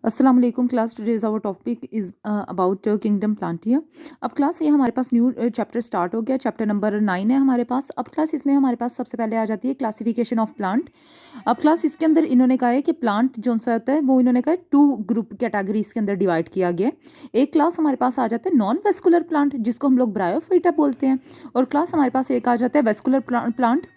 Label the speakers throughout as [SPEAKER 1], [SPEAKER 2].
[SPEAKER 1] अस्सलाम वालेकुम class. Today's our topic is about kingdom plantae. अब क्लास ये हमारे पास न्यू चैप्टर स्टार्ट हो गया। चैप्टर नंबर 9 है हमारे पास। अब क्लास इसमें हमारे पास सबसे पहले आ जाती है क्लासिफिकेशन ऑफ प्लांट। अब क्लास इसके अंदर इन्होंने कहा है कि प्लांट जो सा होता है वो इन्होंने कहा है 2 ग्रुप कैटेगरीज के अंदर डिवाइड किया गया है। एक क्लास हमारे पास आ जाता है नॉन वेस्कुलर प्लांट जिसको हम लोग ब्रायोफाइटा बोलते हैं, और क्लास हमारे पास एक आ जाता है वेस्कुलर प्लांट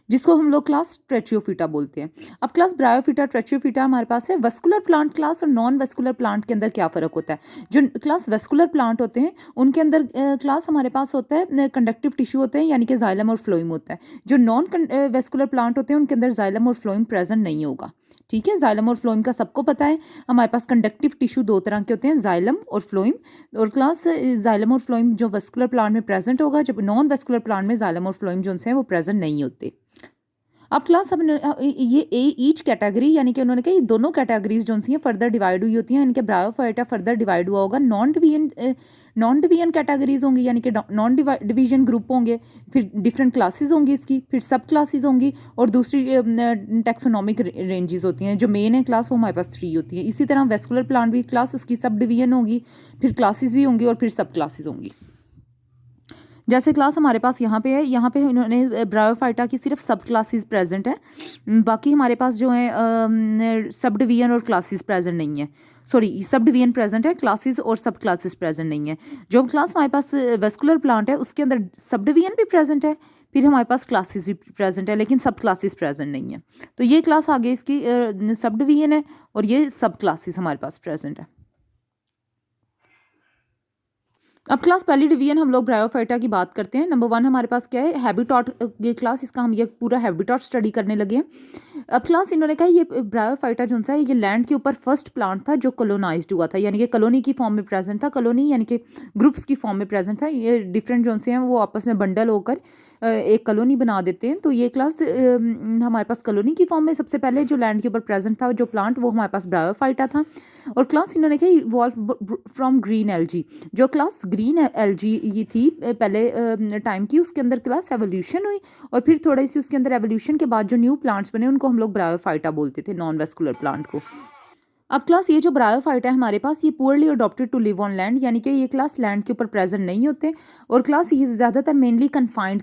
[SPEAKER 1] जिसको हम लोग क्लास ट्रेचियोफिटा बोलते हैं। अब क्लास ब्रायोफिटा ट्रेचियोफिटा हमारे पास है। वेस्कुलर प्लांट क्लास और नॉन वेस्कुलर प्लांट के अंदर क्या फ़र्क होता है? जो क्लास वेस्कुलर प्लांट होते हैं उनके अंदर क्लास हमारे पास होता है कंडक्टिव टिश्यू होते हैं, यानी कि जाइलम और फ्लोइम होता है। जो नॉन वेस्कुलर प्लांट होते हैं उनके अंदर जाइलम और फ्लोइम प्रेजेंट नहीं होगा। ठीक है, जाइलम और फ्लोइम का सबको पता है। हमारे पास कंडक्टिव टिश्यू दो तरह के होते हैं, जाइलम और फ्लोइम। और क्लास जाइलम और फ्लोइम जो वेस्कुलर प्लांट में प्रेजेंट होगा, जब नॉन वेस्कुलर प्लांट में जाइलम और फ्लोइम जो हैं वो प्रेजेंट नहीं होते। अब क्लास हम ये ईच कैटेगरी, यानी कि उन्होंने कहा ये दोनों कैटेगरीज जो सी हैं फर्दर डिवाइड हुई होती हैं। इनके ब्रायोफाइटा फर्दर डिवाइड हुआ होगा। नॉन डिवीजन कैटेगरीज होंगी, यानी कि नॉन डिवीजन ग्रुप होंगे। फिर डिफरेंट क्लासेस होंगी इसकी, फिर सब क्लासेस होंगी, और दूसरी टैक्सोनॉमिक रेंजेस होती हैं। जो मेन है क्लास वो हमारे पास 3 होती है। इसी तरह वेस्कुलर प्लांट भी क्लास उसकी सब डिवीजन होगी, फिर क्लासेस भी होंगी और फिर सब क्लासेस होंगी। जैसे क्लास हमारे पास यहाँ पे है, यहाँ पे इन्होंने ब्रायोफाइटा की सिर्फ सब क्लासेस प्रेजेंट है। बाकी हमारे पास जो है सब डिवीजन और क्लासेस प्रेजेंट नहीं है। सॉरी, सब डिवीजन प्रेजेंट है, क्लासेस और सब क्लासेस प्रेजेंट नहीं है। जो क्लास हमारे पास वेस्कुलर प्लांट है उसके अंदर सब डिवीजन भी प्रेजेंट है, फिर हमारे पास क्लासेस भी प्रेजेंट है, लेकिन सब क्लासेस प्रेजेंट नहीं है। तो ये क्लास आगे इसकी सब डिवीजन है और ये सब क्लासेस हमारे पास प्रेजेंट है। अब क्लास पहली डिवीजन हम लोग ब्रायोफाइटा की बात करते हैं। नंबर 1 हमारे पास क्या है? हैबिटॉट। ये क्लास इसका हम ये पूरा हैबिटॉट स्टडी करने लगे हैं। अब क्लास इन्होंने कहा ये ब्रायोफाइटा जो है ये लैंड के ऊपर फर्स्ट प्लांट था जो कॉलोनाइज्ड हुआ था, यानी कि कॉलोनी की फॉर्म में प्रेजेंट था। कॉलोनी यानी कि ग्रुप्स की फॉर्म में प्रेजेंट था। ये डिफरेंट जो से हैं वो आपस में बंडल होकर एक कॉलोनी बना देते हैं। तो ये क्लास हमारे पास कॉलोनी की फॉर्म में सबसे पहले जो लैंड के ऊपर प्रेजेंट था जो प्लांट, वो हमारे पास ब्रायोफाइटा था। और क्लास इन्होंने कहा इवॉल्व फ्रॉम ग्रीन एल्जी। जो क्लास ग्रीन एल्जी ये थी पहले टाइम की, उसके अंदर क्लास एवोल्यूशन हुई, और फिर थोड़ी सी उसके अंदर एवोल्यूशन के बाद जो न्यू प्लांट्स बने उनको हम लोग ब्रायोफाइटा बोलते थे, नॉन वेस्कुलर प्लांट को। अब क्लास ये जो ब्रायोफाइटा है हमारे पास ये poorly adopted to live on land, यानी कि ये क्लास लैंड के ऊपर प्रेजेंट नहीं होते। और क्लास ये ज़्यादातर मेनली कन्फाइंड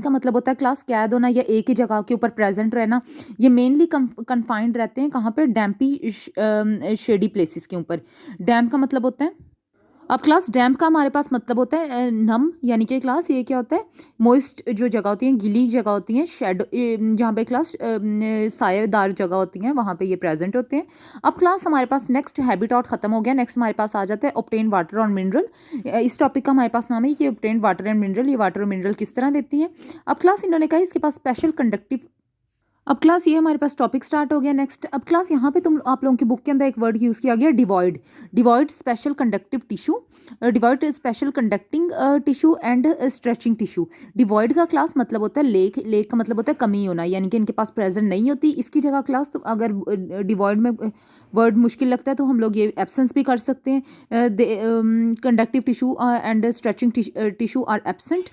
[SPEAKER 1] का मतलब होता है क्लास कैद होना या एक ही जगह के ऊपर प्रेजेंट रहना। ये मेनली कन्फाइंड रहते हैं कहाँ पे? डैम्पी शेडी प्लेसेस के ऊपर। डैम्प का मतलब होता है, अब क्लास डैम्प का हमारे पास मतलब होता है नम, यानी कि क्लास ये क्या होता है? मोइस्ट जो जगह होती हैं, गीली जगह होती हैं, शेडो जहाँ पे क्लास सायेदार जगह होती हैं वहाँ पे ये प्रेजेंट होते हैं। अब क्लास हमारे पास नेक्स्ट हैबिटॉट खत्म हो गया। नेक्स्ट हमारे पास आ जाता है ऑब्टेन वाटर और मिनरल। इस टॉपिक का हमारे पास नाम है कि ऑब्टेन वाटर एंड मिनरल। ये वाटर और मिनरल किस तरह लेती हैं? अब क्लास इन्होंने कहा इसके पास स्पेशल कंडक्टिव। अब क्लास ये हमारे पास टॉपिक स्टार्ट हो गया। नेक्स्ट अब क्लास यहाँ पे आप लोगों की बुक के अंदर एक वर्ड यूज़ किया गया, devoid. Devoid special conductive tissue, devoid special conducting tissue and stretching tissue. Devoid का क्लास मतलब होता है लेक। लेक का मतलब होता है कमी होना, यानी कि इनके पास प्रेजेंट नहीं होती। इसकी जगह क्लास तो अगर डिवॉइड में वर्ड मुश्किल लगता है तो हम लोग ये एब्सेंस भी कर सकते हैं। Conductive tissue and stretching tissue are absent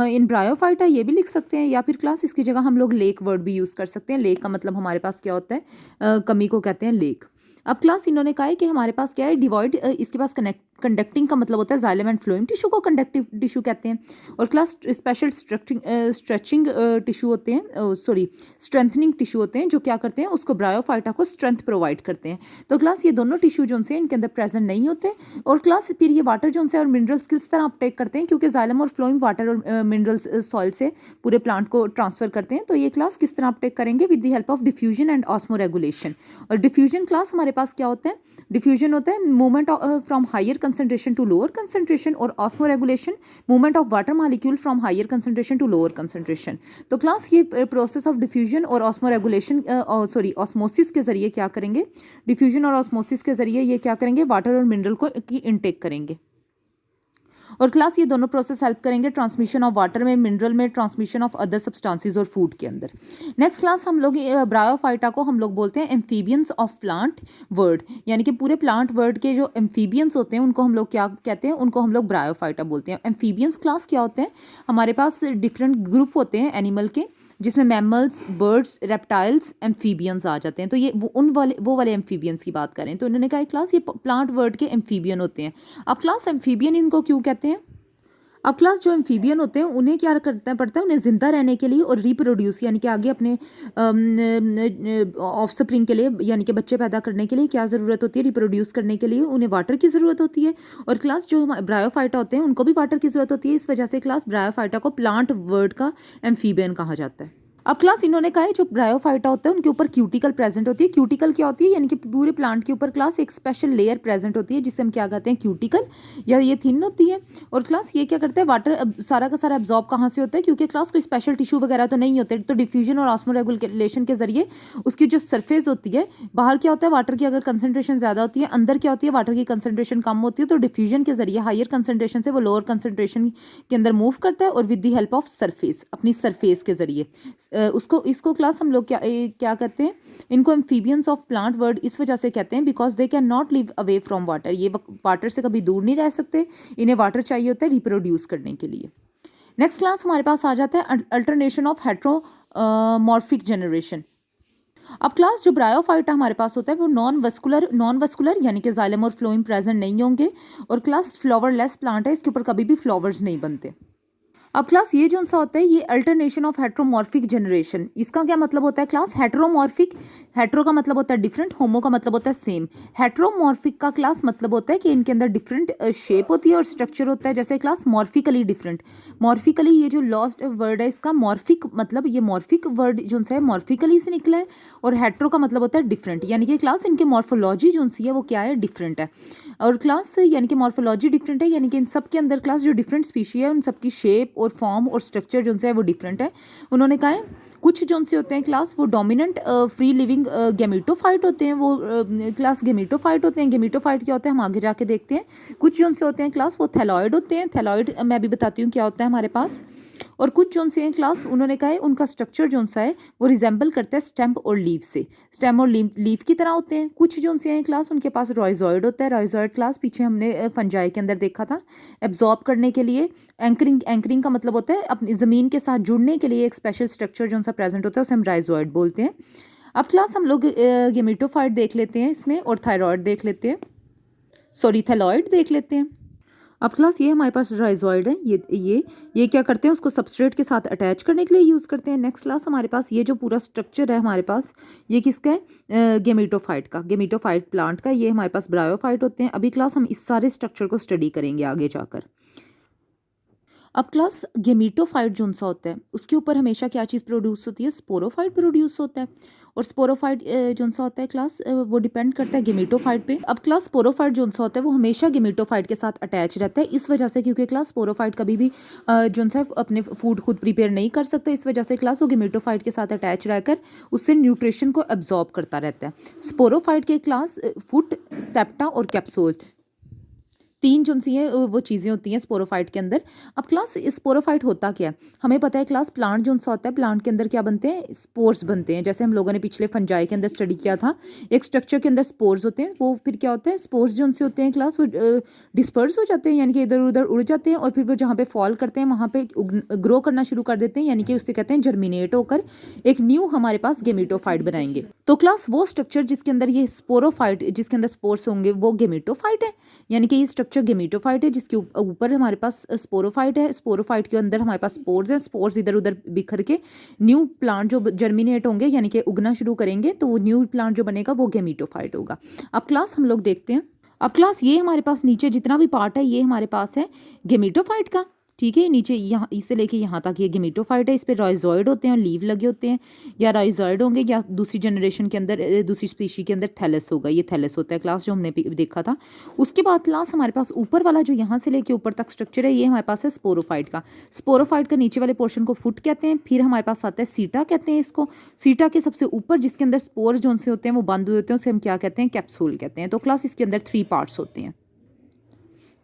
[SPEAKER 1] in bryophyta, ये भी लिख सकते हैं। या फिर क्लास इसकी जगह हम लोग लेक वर्ड भी यूज़ कर सकते हैं। लेक का मतलब हमारे पास क्या होता है? कमी को कहते हैं लेक। अब क्लास इन्होंने कहा है कि हमारे पास क्या है? डिवॉइड। इसके पास कंडक्टिंग का मतलब होता है जाइलम एंड फ्लोइम टिश्यू को कंडक्टिव टिश्यू कहते हैं। और क्लास स्पेशल स्ट्रेचिंग टिश्यू होते हैं, सॉरी स्ट्रेंथनिंग टिश्यू होते हैं, जो क्या करते हैं? उसको ब्रायोफाइटा को स्ट्रेंथ प्रोवाइड करते हैं। तो क्लास ये दोनों टिश्यू जो से इनके अंदर प्रेजेंट नहीं होते। और क्लास फिर ये वाटर जो है और मिनरल्स किस तरह अपटेक करते हैं? क्योंकि जाइलम और फ्लोइम वाटर और मिनरल्स सॉइल से पूरे प्लांट को ट्रांसफर करते हैं। तो ये क्लास किस तरह अपटेक करेंगे? With the help of diffusion and osmoregulation. और डिफ्यूजन क्लास हमारे पास क्या होता है? डिफ्यूजन होता है movement from higher concentration to lower concentration, और osmoregulation movement of water molecule from higher concentration to lower concentration. तो क्लास ये प्रोसेस ऑफ डिफ्यूजन और ऑस्मो रेगुलेशन, सॉरी ऑस्मोसिस के जरिए क्या करेंगे? डिफ्यूजन और ऑस्मोसिस के जरिए ये क्या करेंगे? वाटर और मिनरल को की इनटेक करेंगे। और क्लास ये दोनों प्रोसेस हेल्प करेंगे ट्रांसमिशन ऑफ वाटर में, मिनरल में, ट्रांसमिशन ऑफ अदर सब्सटेंसेस और फूड के अंदर। नेक्स्ट क्लास हम लोग ब्रायोफाइटा को हम लोग बोलते हैं एम्फीबियंस ऑफ प्लांट वर्ड, यानी कि पूरे प्लांट वर्ड के जो एम्फीबियंस होते हैं उनको हम लोग क्या कहते हैं? उनको हम लोग ब्रायोफाइटा बोलते हैं। एम्फीबियंस क्लास क्या होते हैं? हमारे पास डिफरेंट ग्रुप होते हैं एनिमल के, जिसमें मैमल्स, बर्ड्स, रेप्टाइल्स, एम्फीबियंस आ जाते हैं। तो ये वो वाले एम्फीबियंस की बात करें तो इन्होंने कहा क्लास ये प्लांट वर्ल्ड के एम्फीबियन होते हैं। अब क्लास एम्फीबियन इनको क्यों कहते हैं? अब क्लास जो एम्फीबियन होते हैं उन्हें क्या करना पड़ता है, उन्हें ज़िंदा रहने के लिए और रिप्रोड्यूस यानी कि आगे अपने ऑफस्प्रिंग के लिए यानी कि बच्चे पैदा करने के लिए क्या ज़रूरत होती है, रिप्रोड्यूस करने के लिए उन्हें वाटर की ज़रूरत होती है। और क्लास जो ब्रायोफाइटा होते हैं उनको भी वाटर की ज़रूरत होती है। इस वजह से क्लास ब्रायोफाइटा को प्लांट वर्ल्ड का एम्फीबियन कहा जाता है। अब क्लास इन्होंने कहा है जो ब्रायोफाइटा होता है उनके ऊपर क्यूटिकल प्रेजेंट होती है। क्यूटिकल क्या होती है? यानी कि पूरे प्लांट के ऊपर क्लास एक स्पेशल लेयर प्रेजेंट होती है जिसे हम क्या कहते हैं, क्यूटिकल, या ये थिन होती है। और क्लास ये क्या करते हैं, वाटर सारा का सारा एब्जॉर्ब कहाँ से होता है, क्योंकि क्लास कोई स्पेशल टिश्यू वगैरह तो नहीं होते, तो डिफ्यूजन और ऑस्मोरेगुलेशन के जरिए उसकी जो सरफेस होती है, बाहर क्या होता है वाटर की अगर कंसनट्रेशन ज़्यादा होती है, अंदर क्या होती है वाटर की कंसनट्रेशन कम होती है, तो डिफ्यूजन के जरिए हायर कंसनट्रेशन से वो लोअर कंसनट्रेशन के अंदर मूव करता है और with the help of surface, अपनी सरफेस के जरिए उसको इसको क्लास हम लोग क्या कहते हैं, इनको एम्फीबियंस ऑफ प्लांट वर्ल्ड इस वजह से कहते हैं because they can not live away from water. ये वाटर से कभी दूर नहीं रह सकते, इन्हें वाटर चाहिए होता है रिप्रोड्यूस करने के लिए। नेक्स्ट क्लास हमारे पास आ जाता है अल्टरनेशन ऑफ हेट्रोमॉर्फिक जनरेशन। अब क्लास जो ब्रायोफाइटा हमारे पास होता है वो नॉन वस्कुलर यानी कि जाइलम और फ्लोएम प्रेजेंट नहीं होंगे, और क्लास फ्लावरलेस प्लांट है, इसके ऊपर कभी भी फ्लावर्स नहीं बनते। अब क्लास ये जो सा होता है ये अल्टरनेशन ऑफ हेट्रोमॉर्फिक जनरेशन, इसका क्या मतलब होता है क्लास? हेट्रोमॉर्फिक, हेट्रो का मतलब होता है डिफरेंट, होमो का मतलब होता है सेम। हेट्रोमॉर्फिक का क्लास मतलब होता है कि इनके अंदर डिफरेंट शेप होती है और स्ट्रक्चर होता है, जैसे क्लास मॉर्फिकली डिफरेंट। मॉर्फिकली ये जो लॉस्ट वर्ड है इसका मॉर्फिक मतलब ये मॉर्फिक वर्ड जो है मॉर्फिकली से निकला है, और हेट्रो का मतलब होता है डिफरेंट, यानी कि क्लास इनके मॉर्फोलॉजी जो सी है वो क्या है, डिफरेंट है। और क्लास यानी कि मॉर्फोलॉजी डिफरेंट है, यानी कि इन सब के अंदर क्लास जो डिफरेंट स्पीशी है उन सबकी शेप और फॉर्म और स्ट्रक्चर जो है वो डिफरेंट है। उन्होंने कहा है कुछ जो से होते हैं क्लास वो डोमिनेंट फ्री लिविंग गेमिटोफाइट होते हैं, वो क्लास गेमिटोफाइट होते हैं। गेमिटोफाइट क्या होते हैं हम आगे जाके देखते हैं। कुछ जो से होते हैं क्लास वो थैलॉइड होते हैं, थैलॉइड मैं भी बताती हूँ क्या होता है हमारे पास। और कुछ जो से हैं क्लास उन्होंने कहा है उनका स्ट्रक्चर जो सा है वो रिजेंबल करता है स्टेम और लीफ से, स्टेम और लीफ की तरह होते हैं। कुछ जो से हैं क्लास उनके पास रॉइजॉइड होता है, रॉइजॉइड क्लास पीछे हमने फंजाई के अंदर देखा था, एब्जॉर्ब करने के लिए। एंकरिंग का मतलब होता है अपनी ज़मीन के साथ जुड़ने के लिए एक स्पेशल स्ट्रक्चर जो सा प्रेजेंट होता है उसे हम राइजॉइड बोलते हैं। अब क्लास हम लोग गेमिटोफाइट देख लेते हैं इसमें, और थायरॉइड देख लेते हैं, सॉरी थैलॉइड देख लेते हैं। अब क्लास ये हमारे पास राइजॉइड है, ये क्या करते हैं उसको सबस्ट्रेट के साथ अटैच करने के लिए यूज़ करते हैं। नेक्स्ट क्लास हमारे पास ये जो पूरा स्ट्रक्चर है हमारे पास ये किसका है, गेमिटोफाइट का, गेमिटोफाइट प्लांट का। ये हमारे पास ब्रायोफाइट होते हैं। अभी क्लास हम इस सारे स्ट्रक्चर को स्टडी करेंगे आगे जाकर। अब क्लास गेमिटोफाइट जो सा होता है उसके ऊपर हमेशा क्या चीज़ प्रोड्यूस होती है, स्पोरोफाइट प्रोड्यूस होता है। और स्पोरोफाइट जो सा होता है क्लास वो डिपेंड करता है गेमिटोफाइट पे। अब क्लास स्पोरोफाइट जो सा होता है वो हमेशा गेमिटोफाइट के साथ अटैच रहता है, इस वजह से क्योंकि क्लास स्पोरोफाइट कभी भी जो सा अपने फूड खुद प्रिपेयर नहीं कर सकता, इस वजह से क्लास वो गेमिटोफाइट के साथ अटैच रहकर उससे न्यूट्रिशन को एब्जॉर्ब करता रहता है। स्पोरोफाइट के क्लास फुट, सेप्टा और कैप्सूल, तीन जो सी है वो चीज़ें होती हैं स्पोरोफाइट के अंदर। अब क्लास स्पोरोफाइट होता क्या है हमें पता है क्लास, प्लांट जो सा होता है प्लांट के अंदर क्या बनते हैं, स्पोर्स बनते हैं। जैसे हम लोगों ने पिछले फंजाई के अंदर स्टडी किया था, एक स्ट्रक्चर के अंदर स्पोर्स होते हैं, वो फिर क्या होता है स्पोर्स जो से होते हैं क्लास वो डिस्पर्स हो जाते हैं, यानी कि इधर उधर उड़ जाते हैं, और फिर वो जहाँ पे फॉल करते हैं वहाँ पे ग्रो करना शुरू कर देते हैं, यानी कि उससे कहते हैं जर्मिनेट होकर एक न्यू हमारे पास गेमिटोफाइट बनाएंगे। तो क्लास वो स्ट्रक्चर जिसके अंदर ये स्पोरोफाइट, जिसके अंदर स्पोर्स होंगे वो गेमिटोफाइट है, यानी कि ये स्ट्रक्चर गेमिटोफाइट है जिसके ऊपर हमारे पास स्पोरोफाइट है। स्पोरोफाइट के अंदर हमारे पास स्पोर्स हैं, स्पोर्स इधर उधर बिखर के न्यू प्लांट जो जर्मिनेट होंगे यानी कि उगना शुरू करेंगे, तो वो न्यू प्लांट जो बनेगा वो गेमिटोफाइट होगा। अब क्लास हम लोग देखते हैं। अब क्लास ये हमारे पास नीचे जितना भी पार्ट है ये हमारे पास है गेमिटोफाइट का, ठीक है। नीचे यहाँ इससे लेके यहाँ तक ये गेमिटोफाइट है, इस पे राइजॉइड होते हैं और लीव लगे होते हैं, या राइजॉइड होंगे, या दूसरी जनरेशन के अंदर दूसरी स्पीशी के अंदर थैलस होगा, ये थैलस होता है क्लास जो हमने देखा था। उसके बाद क्लास हमारे पास ऊपर वाला जो यहाँ से लेके ऊपर तक स्ट्रक्चर है ये हमारे पास है स्पोरोफाइट का। स्पोरोफाइट का नीचे वाले पोर्शन को फुट कहते हैं, फिर हमारे पास आता है सीटा कहते हैं इसको। सीटा के सबसे ऊपर जिसके अंदर स्पोर जो से होते हैं वो बंद हुए होते हैं उसे हम क्या कहते हैं, कैप्सूल कहते हैं। तो क्लास इसके अंदर 3 पार्ट्स होते हैं।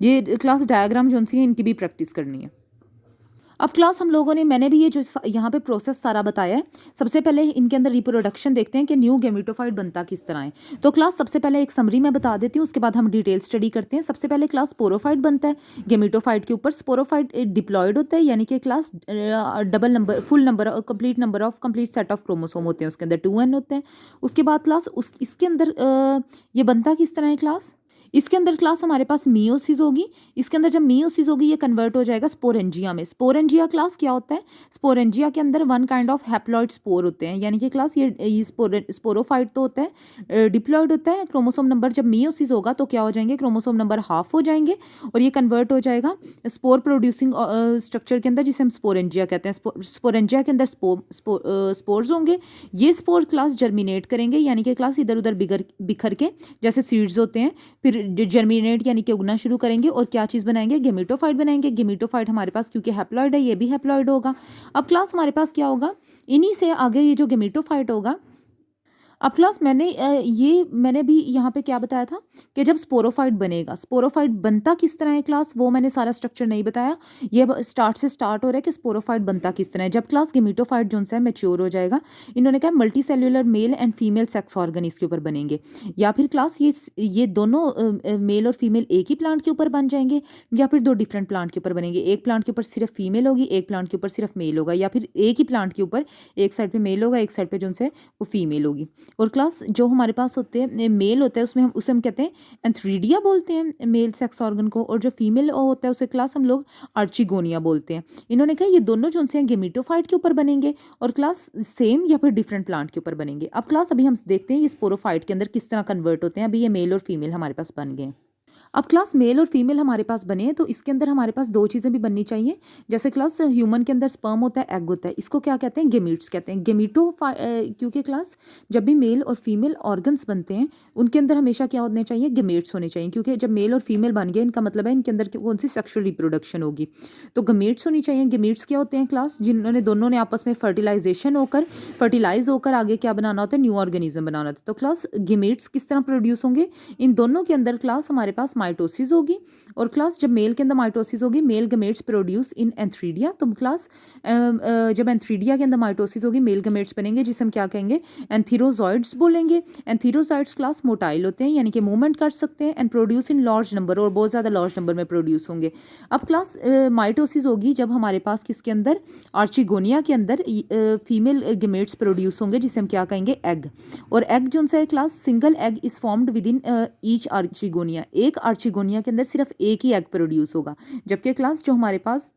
[SPEAKER 1] ये क्लास डायग्राम जो सी है इनकी भी प्रैक्टिस करनी है। अब क्लास हम लोगों ने मैंने भी ये जो यहाँ पे प्रोसेस सारा बताया है। सबसे पहले इनके अंदर रिप्रोडक्शन देखते हैं कि न्यू गेमेटोफाइट बनता किस तरह है। तो क्लास सबसे पहले एक समरी में बता देती हूँ, उसके बाद हम डिटेल स्टडी करते हैं। सबसे पहले क्लास स्पोरोफाइट बनता है गेमेटोफाइट के ऊपर। स्पोरोफाइट डिप्लॉयड होता है, यानी कि class double number full number complete number of complete set of chromosome होते हैं, उसके अंदर 2n होते हैं। उसके बाद क्लास इसके अंदर ये बनता किस तरह है क्लास, इसके अंदर क्लास हमारे पास मियोसिस होगी। इसके अंदर जब मियोसिस होगी ये कन्वर्ट हो जाएगा स्पोरेंजिया में। स्पोरेंजिया क्लास क्या होता है, स्पोरेंजिया के अंदर one kind of haploid spore होते हैं, यानी कि क्लास ये स्पोरोफाइट तो होता है, डिप्लॉयड होता है। क्रोमोसोम नंबर जब मियोसिस होगा तो क्या हो जाएंगे, क्रोमोसोम नंबर हाफ हो जाएंगे और ये कन्वर्ट हो जाएगा स्पोर प्रोड्यूसिंग स्ट्रक्चर के अंदर, जिसे हम स्पोरेंजिया कहते हैं। स्पोरेंजिया के अंदर स्पोर्स होंगे। ये स्पोर क्लास जर्मिनेट करेंगे, यानी कि क्लास इधर उधर बिखर के जैसे सीड्स होते हैं, फिर जर्मिनेट यानी कि उगना शुरू करेंगे और क्या चीज़ बनाएंगे, गेमेटोफाइट बनाएंगे। गेमेटोफाइट हमारे पास क्योंकि हैप्लॉइड है, ये भी हैप्लॉइड होगा। अब क्लास हमारे पास क्या होगा, इन्हीं से आगे ये जो गेमेटोफाइट होगा। अब क्लास मैंने भी यहाँ पे क्या बताया था कि जब स्पोरोफाइट बनेगा, स्पोरोफाइट बनता किस तरह है क्लास, वो मैंने सारा स्ट्रक्चर नहीं बताया। ये स्टार्ट से स्टार्ट हो रहा है कि स्पोरोफाइट बनता किस तरह है। जब क्लास गेमेटोफाइट जो है मैच्योर हो जाएगा, इन्होंने कहा multi cellular male and female sex organ इसके ऊपर बनेंगे, या फिर क्लास ये दोनों मेल और फीमेल एक ही प्लांट के ऊपर बन जाएंगे, या फिर दो डिफरेंट प्लांट के ऊपर बनेंगे। एक प्लांट के ऊपर सिर्फ फीमेल होगी, एक प्लांट के ऊपर सिर्फ मेल होगा, या फिर एक ही प्लांट के ऊपर एक साइड पे मेल होगा, एक साइड पे जो है वो फीमेल होगी। और क्लास जो हमारे पास होते हैं मेल होता है उसमें हम कहते हैं एंथ्रीडिया बोलते हैं मेल सेक्स ऑर्गन को, और जो फीमेल होता है उसे क्लास हम लोग आर्चिगोनिया बोलते हैं। इन्होंने कहा ये दोनों जो हैं गेमेटोफाइट के ऊपर बनेंगे और क्लास सेम या फिर डिफरेंट प्लांट के ऊपर बनेंगे। अब क्लास अभी हम देखते हैं ये स्पोरोफाइट के अंदर किस तरह कन्वर्ट होते हैं। अभी ये मेल और फीमेल हमारे पास बन गए। अब क्लास मेल और फीमेल हमारे पास बने हैं, तो इसके अंदर हमारे पास दो चीज़ें भी बननी चाहिए। जैसे क्लास ह्यूमन के अंदर स्पर्म होता है, एग होता है, इसको क्या कहते हैं, गेमीट्स कहते हैं। क्योंकि क्लास जब भी मेल और फीमेल ऑर्गन्स बनते हैं उनके अंदर हमेशा क्या होने चाहिए, गेमेट्स होने चाहिए, क्योंकि जब मेल और फीमेल बन गए इनका मतलब है इनके अंदर कौन सी सेक्सुअल रिप्रोडक्शन होगी, तो गेमेट्स होनी चाहिए। गेमेट्स क्या होते हैं क्लास, जिन्होंने दोनों ने आपस में फर्टिलाइज होकर आगे क्या बनाना होता है, न्यू ऑर्गेनिज्म बनाना होता है। तो क्लास गेमेट्स किस तरह प्रोड्यूस होंगे, इन दोनों के अंदर क्लास हमारे पास माइटोसिस होगी। और क्लास जब मेल के अंदर माइटोसिस होगी, male gametes produce in antheridia. तो क्लास जब एंथ्रीडिया के अंदर माइटोसिस होगी मेल गमेट्स बनेंगे, जिसे हम क्या कहेंगे, एंथीरोजॉइड्स बोलेंगे। एंथीरोजॉइड्स क्लास मोटाइल होते हैं, यानी कि मूवमेंट कर सकते हैं, and produce in large number, और बहुत ज़्यादा लार्ज नंबर में प्रोड्यूस होंगे। अब क्लास माइटोसिस होगी जब हमारे पास किसके अंदर, आर्चिगोनिया के अंदर फीमेल गमेट्स प्रोड्यूस होंगे, जिसे हम क्या कहेंगे, एग। और एग जो है class single egg is formed with in each archegonia. एक आर्चिगोनिया के अंदर सिर्फ एक ही एग प्रोड्यूस होगा, जबकि क्लास जो हमारे पास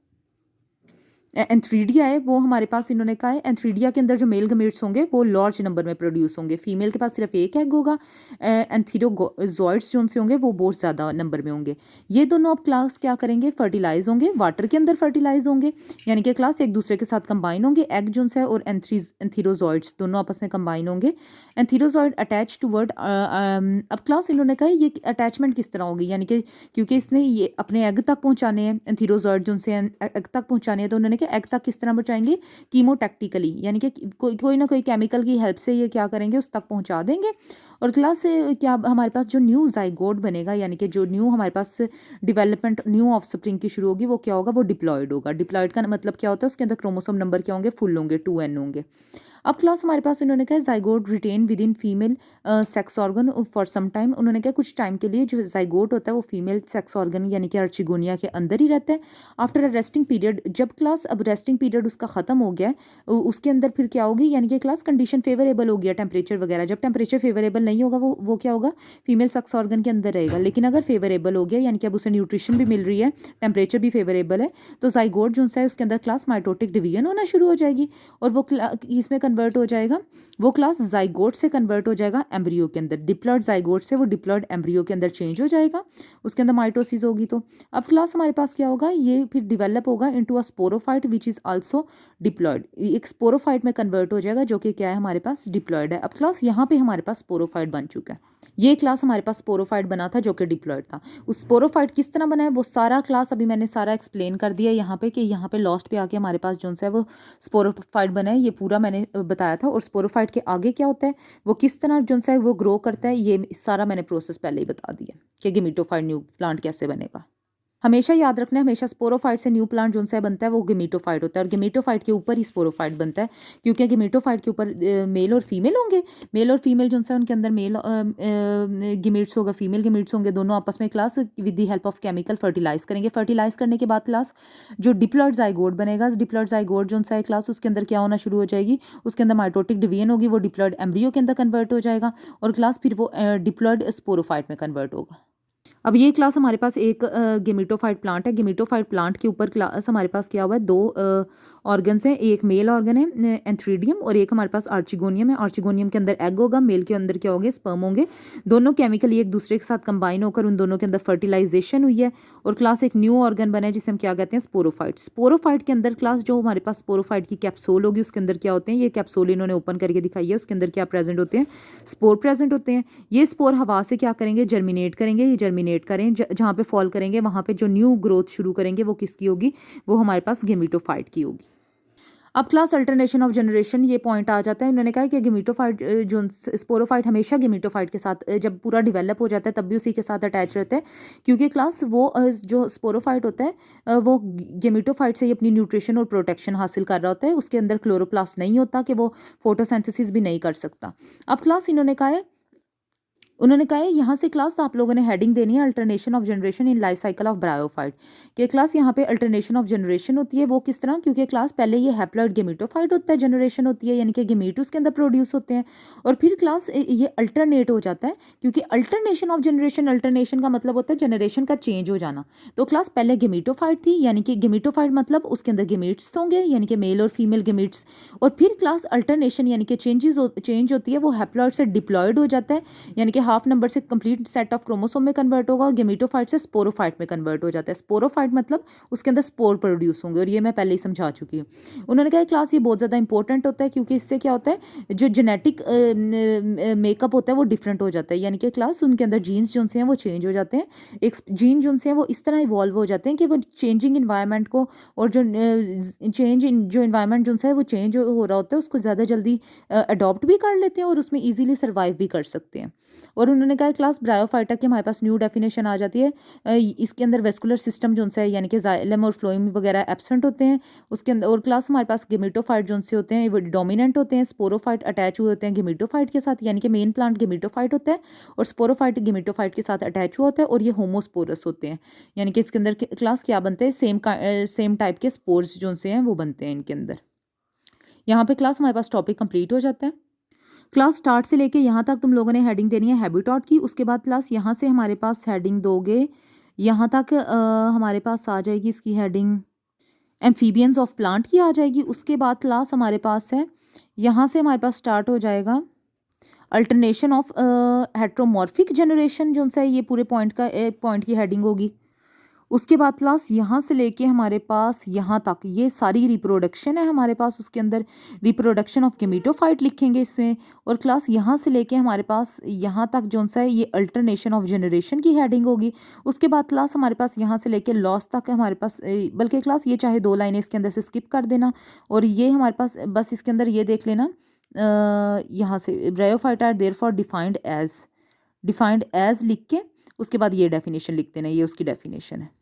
[SPEAKER 1] एंथ्रीडिया है वो हमारे पास इन्होंने कहा है एंथ्रीडिया के अंदर जो मेल गमेट्स होंगे वो लार्ज नंबर में प्रोड्यूस होंगे। फीमेल के पास सिर्फ एक एग होगा। एंथीरोजॉइड्स जो से होंगे वो बहुत ज़्यादा नंबर में होंगे। ये दोनों अब क्लास क्या करेंगे, फर्टिलाइज होंगे, वाटर के अंदर फर्टिलाइज होंगे, यानी कि क्लास एक दूसरे के साथ कंबाइन होंगे। एग जो है और एंथीरोजॉइड्स दोनों आपस में कंबाइन होंगे। Antherozoid attach to word. अब क्लास इन्होंने कहा ये अटैचमेंट किस तरह होगी, यानी कि क्योंकि इसने ये अपने एग तक पहुँचाने हैं, एंथीरोजॉइड जो से एग तक पहुँचाने हैं, तो उन्होंने एग तक किस तरह पहुंचाएंगे, कीमोटैक्टिकली, यानी कि कोई ना कोई केमिकल की हेल्प से ये क्या करेंगे, उस तक पहुंचा देंगे। और क्लास से क्या हमारे पास जो न्यू जाइगोट बनेगा, यानी कि जो न्यू हमारे पास डेवलपमेंट न्यू ऑफस्प्रिंग की शुरू होगी, वो क्या होगा, वो डिप्लॉयड होगा। डिप्लॉयड का मतलब क्या होता है, उसके अंदर क्रोमोसोम नंबर क्या होंगे, फुल होंगे, 2n होंगे। अब क्लास हमारे पास इन्होंने कहा zygote retain within female sex organ for some time. उन्होंने कहा कुछ टाइम के लिए जो जाइगोट होता है वो फीमेल सेक्स ऑर्गन यानी कि आर्चिगोनिया के अंदर ही रहता है। आफ्टर अ रेस्टिंग पीरियड, जब क्लास अब रेस्टिंग पीरियड उसका ख़त्म हो गया है, उसके अंदर फिर क्या होगी, यानी कि क्लास कंडीशन फेवरेबल हो गया, टेम्परेचर वगैरह। जब टेम्परेचर फेवरेबल नहीं होगा वो क्या होगा, फीमेल सेक्स ऑर्गन के अंदर रहेगा। लेकिन अगर फेवरेबल हो गया, यानी कि अब उसे न्यूट्रिशन भी मिल रही है, टेम्परेचर भी फेवरेबल है, तो जाइगोट जो है उसके अंदर क्लास माइटोटिक डिवीजन होना शुरू हो जाएगी और वो इसमें कन्वर्ट हो जाएगा, वो क्लास जाइगोट से कन्वर्ट हो जाएगा एम्ब्रियो के अंदर। डिप्लॉयड जाइगोट से वो डिप्लॉयड एम्ब्रियो के अंदर चेंज हो जाएगा, उसके अंदर माइटोसिस होगी। तो अब क्लास हमारे पास क्या होगा, ये फिर डिवेलप होगा into a sporophyte which is also diploid. एक स्पोरोफाइट में कन्वर्ट हो जाएगा जो कि क्या है, हमारे पास डिप्लॉयड है। अब क्लास यहाँ पे हमारे पास स्पोरोफाइट बन चुका है। ये क्लास हमारे पास स्पोरोफाइट बना था जो कि डिप्लॉयड था। उस स्पोरोफाइट किस तरह बना है वो सारा क्लास अभी मैंने सारा एक्सप्लेन कर दिया यहाँ पे, कि यहाँ पे लास्ट पे आके हमारे पास जो है वो स्पोरोफाइट बना है, ये पूरा मैंने बताया था। और स्पोरोफाइट के आगे क्या होता है, वो किस तरह जो है वो ग्रो करता है, ये सारा मैंने प्रोसेस पहले ही बता दिया कि गेमेटोफाइट न्यू प्लांट कैसे बनेगा। हमेशा याद रखना है, हमेशा स्पोरोफाइट से न्यू प्लांट जो सा बनता है वो गेमेटोफाइट होता है, और गेमेटोफाइट के ऊपर ही स्पोरोफाइट बनता है, क्योंकि गेमेटोफाइट के ऊपर मेल और फीमेल होंगे। मेल और फीमेल जो सा उनके अंदर मेल गेमेट्स होगा, फीमेल गेमेट्स होंगे, दोनों आपस में class with the help of chemical fertilize करेंगे। फर्टिलाइज करने के बाद क्लास जो डिप्लॉइड जाइगोट बनेगा, डिप्लॉइड जाइगोट जो सा है क्लास उसके अंदर क्या होना शुरू हो जाएगी, उसके अंदर माइटोटिक डिवीजन होगी, वो डिप्लॉइड एम्ब्रियो के अंदर कन्वर्ट हो जाएगा, और क्लास फिर वो डिप्लॉइड स्पोरोफाइट में कन्वर्ट होगा। अब ये क्लास हमारे पास एक गेमेटोफाइट प्लांट है। गेमेटोफाइट प्लांट के ऊपर क्लास हमारे पास क्या हुआ है, दो ऑर्गन्स हैं, एक मेल ऑर्गन है एंथ्रीडियम, और एक हमारे पास आर्चिगोनियम है। आर्चिगोनियम के अंदर एग होगा, मेल के अंदर क्या होंगे, स्पर्म होंगे। दोनों केमिकली एक दूसरे के साथ कंबाइन होकर उन दोनों के अंदर फर्टिलाइजेशन हुई है, और क्लास एक न्यू ऑर्गन बना है जिसे हम क्या कहते हैं, स्पोरोफाइट। स्पोरोफाइट के अंदर क्लास जो हमारे पास स्पोरोफाइट की कैप्सूल होगी उसके अंदर क्या होते हैं, ये कैप्सूल इन्होंने ओपन करके दिखाई है, उसके अंदर क्या प्रेजेंट होते हैं, स्पोर प्रेजेंट होते हैं। ये स्पोर हवा से क्या करेंगे, जर्मिनेट करेंगे। ये जर्मिनेट करें, जहाँ पे फॉल करेंगे वहाँ पे जो न्यू ग्रोथ शुरू करेंगे वो किसकी होगी, वो हमारे पास गेमेटोफाइट की होगी। अब क्लास अल्टरनेशन ऑफ जनरेशन, ये पॉइंट आ जाता है। उन्होंने कहा कि गेमेटोफाइट जो स्पोरोफाइट हमेशा गेमेटोफाइट के साथ जब पूरा डेवलप हो जाता है तब भी उसी के साथ अटैच रहता है, क्योंकि क्लास वो जो स्पोरोफाइट होता है वो गेमेटोफाइट से ही अपनी न्यूट्रिशन और प्रोटेक्शन हासिल कर रहा होता है। उसके अंदर क्लोरोप्लास्ट नहीं होता कि वो फोटोसिंथेसिस भी नहीं कर सकता। अब क्लास उन्होंने कहा है यहाँ से क्लास तो आप लोगों ने हेडिंग देनी है alternation of generation in life cycle of bryophyte, कि क्लास यहाँ पे अल्टरनेशन ऑफ जनरेशन होती है वो किस तरह, क्योंकि क्लास पहले ये हैप्लॉइड गेमेटोफाइट होता है, जनरेशन होती है यानी कि गेमेट उसके अंदर प्रोड्यूस होते हैं, और फिर क्लास ये अल्टरनेट हो जाता है, क्योंकि अल्टरनेशन ऑफ जनरेशन, अल्टरनेशन का मतलब होता है जनरेशन का चेंज हो जाना। तो क्लास पहले गेमेटोफाइट थी, यानी कि गेमेटोफाइट मतलब उसके अंदर गेमेट्स होंगे यानी कि मेल और फीमेल गेमेट्स, और फिर क्लास अल्टरनेशन यानी कि चेंज होती है, वो हैप्लॉइड से डिप्लॉयड हो जाता है, यानी कि हाफ नंबर से कंप्लीट सेट ऑफ क्रोमोसोम में कन्वर्ट होगा, और गेमेटोफाइट से स्पोरोफाइट में कन्वर्ट हो जाता है। स्पोरोफाइट मतलब उसके अंदर स्पोर प्रोड्यूस होंगे, और ये मैं पहले ही समझा चुकी हूँ। उन्होंने कहा क्लास ये बहुत ज़्यादा इंपॉर्टेंट होता है, क्योंकि इससे क्या होता है, जो जेनेटिक मेकअप होता है वो डिफरेंट हो जाता है, यानी कि क्लास उनके अंदर जीन्स जो हैं वो चेंज हो जाते हैं। एक जीन जो हैं वो इस तरह इवॉल्व हो जाते हैं कि वो चेंजिंग इन्वायरमेंट को, और जो चेंज इन जो इन्वायरमेंट जो है वो चेंज हो रहा होता है उसको ज़्यादा जल्दी अडॉप्ट भी कर लेते हैं, और उसमें ईजिली सर्वाइव भी कर सकते हैं। और उन्होंने कहा क्लास ब्रायोफाइटा की हमारे पास न्यू डेफिनेशन आ जाती है। इसके अंदर वेस्कुलर सिस्टम जो है यानी कि जाइलम और फ्लोएम वगैरह एब्सेंट होते हैं उसके अंदर, और क्लास हमारे पास गेमेटोफाइट जो से होते हैं वो डोमिनेंट होते हैं, स्पोरोफाइट अटैच हुए होते हैं गेमेटोफाइट के साथ, यानी कि मेन प्लांट गेमेटोफाइट होता है और स्पोरोफाइट गेमेटोफाइट के साथ अटैच हुआ होता है, और ये होमोस्पोरस होते हैं, यानी कि इसके अंदर क्लास क्या बनते हैं, सेम टाइप के स्पोर्स जो से हैं वो बनते हैं इनके अंदर। यहाँ पे क्लास हमारे पास टॉपिक कंप्लीट हो जाता है। क्लास स्टार्ट से लेके यहाँ तक तुम लोगों ने हेडिंग देनी है हैबिटॉट की। उसके बाद क्लास यहाँ से हमारे पास हेडिंग दोगे, यहाँ तक हमारे पास आ जाएगी इसकी हेडिंग एम्फीबियंस ऑफ प्लांट की आ जाएगी। उसके बाद क्लास हमारे पास है, यहाँ से हमारे पास स्टार्ट हो जाएगा अल्टरनेशन ऑफ हेट्रोमॉर्फिक जनरेशन जो सा है, ये पूरे पॉइंट की हेडिंग होगी। उसके बाद क्लास यहाँ से लेके हमारे पास यहाँ तक ये सारी रिप्रोडक्शन है हमारे पास, उसके अंदर रिप्रोडक्शन ऑफ गेमेटोफाइट लिखेंगे इसमें, और क्लास यहाँ से लेके हमारे पास यहाँ तक जो सा है ये अल्टरनेशन ऑफ जनरेशन की हेडिंग होगी। उसके बाद क्लास हमारे पास यहाँ से लेके लॉस तक हमारे पास, बल्कि क्लास ये चाहे 2 लाइनें इसके अंदर से स्किप कर देना, और ये हमारे पास बस इसके अंदर ये देख लेना, यहाँ से bryophyte are therefore defined as लिख के उसके बाद ये डेफिनेशन लिख देना, ये उसकी डेफिनेशन है।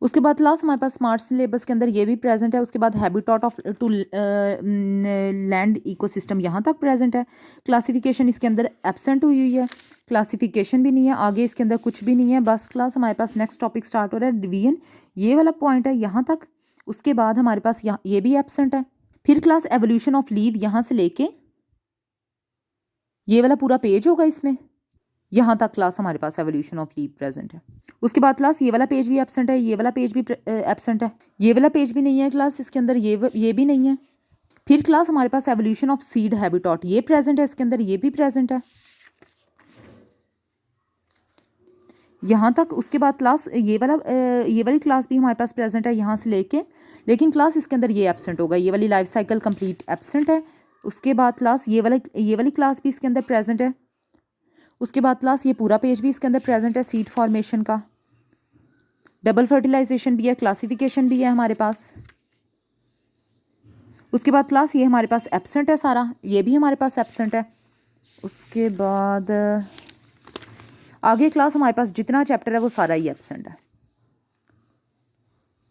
[SPEAKER 1] उसके बाद क्लास हमारे पास स्मार्ट सिलेबस के अंदर ये भी प्रेजेंट है। उसके बाद हैबिटॉट ऑफ टू लैंड इकोसिस्टम यहाँ तक प्रेजेंट है। क्लासिफिकेशन इसके अंदर एब्सेंट हुई है, क्लासिफिकेशन भी नहीं है, आगे इसके अंदर कुछ भी नहीं है। बस क्लास हमारे पास नेक्स्ट टॉपिक स्टार्ट हो रहा है डिवीजन, ये वाला पॉइंट है यहाँ तक। उसके बाद हमारे पास यहाँ ये भी एब्सेंट है। फिर क्लास एवोल्यूशन ऑफ लीव यहाँ से लेके ये वाला पूरा पेज होगा इसमें, यहाँ तक क्लास हमारे पास एवोल्यूशन ऑफ लीव प्रेजेंट है। उसके बाद क्लास ये वाला पेज भी एब्सेंट है, ये वाला पेज भी एब्सेंट है, ये वाला पेज भी नहीं है क्लास इसके अंदर, ये भी नहीं है। फिर क्लास हमारे पास एवोल्यूशन ऑफ सीड हैबिटॉट ये प्रेजेंट है इसके अंदर, ये भी प्रेजेंट है यहाँ तक। उसके बाद क्लास ये वाली क्लास भी हमारे पास प्रेजेंट है यहाँ से लेके, लेकिन क्लास इसके अंदर ये एब्सेंट होगा, ये वाली लाइफ साइकिल कंप्लीट एब्सेंट है। उसके बाद क्लास ये वाली क्लास भी इसके अंदर प्रेजेंट है। उसके बाद क्लास ये पूरा पेज भी इसके अंदर प्रेजेंट है सीड फॉर्मेशन का, डबल फर्टिलाइजेशन भी है, क्लासिफिकेशन भी है हमारे पास। उसके बाद क्लास ये हमारे पास एब्सेंट है सारा, ये भी हमारे पास एब्सेंट है। उसके बाद आगे क्लास हमारे पास जितना चैप्टर है वो सारा ही एब्सेंट है।